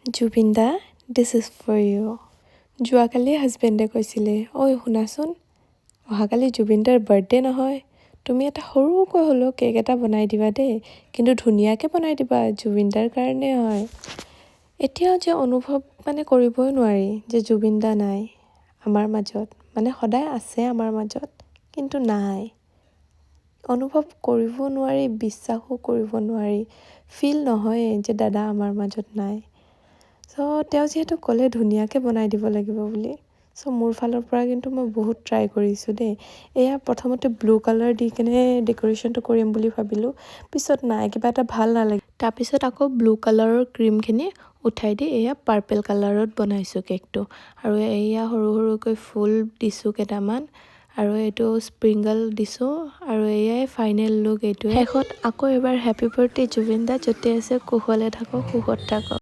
Zubeen da, this is for you. যোৱাকালি হাজবেণ্ডে কৈছিলে, ঐ শুনাচোন, অহাকালি জুবিন দাৰ বাৰ্থডে নহয়, তুমি এটা সৰুকৈ হ'লেও কেক এটা বনাই দিবা দেই, কিন্তু ধুনীয়াকৈ বনাই দিবা, জুবিন দাৰ কাৰণে হয়। এতিয়াও যে অনুভৱ কৰিবই নোৱাৰি যে জুবিন দা নাই আমাৰ মাজত, সদায় আছে আমাৰ মাজত, কিন্তু নাই। অনুভৱ কৰিব নোৱাৰি, বিশ্বাসো কৰিব নোৱাৰি, ফিল নহয়েই যে দাদা আমাৰ মাজত নাই। তেওঁ যিহেতু ক'লে ধুনীয়াকৈ বনাই দিব লাগিব বুলি, মোৰ ফালৰ পৰা কিন্তু মই বহুত ট্ৰাই কৰিছোঁ দেই। এয়া প্ৰথমতে ব্লু কালাৰ দি কেনে ডেক'ৰেশ্যনটো কৰিম বুলি ভাবিলোঁ, পিছত নাই, কিবা এটা ভাল নালাগে। তাৰপিছত আকৌ ব্লু কালাৰৰ ক্ৰীমখিনি উঠাই দি এয়া পাৰ্পল কালাৰত বনাইছোঁ কেকটো। আৰু এয়া সৰু সৰুকৈ ফুল দিছোঁ কেইটামান, আৰু এইটো স্প্ৰিংগল দিছোঁ, আৰু এয়াই ফাইনেল লুক এইটোৱে। শেষত আকৌ এবাৰ হেপী বাৰ্থডে জুবিন দা, য'তে আছে কুশলে থাকক, সুখত থাকক।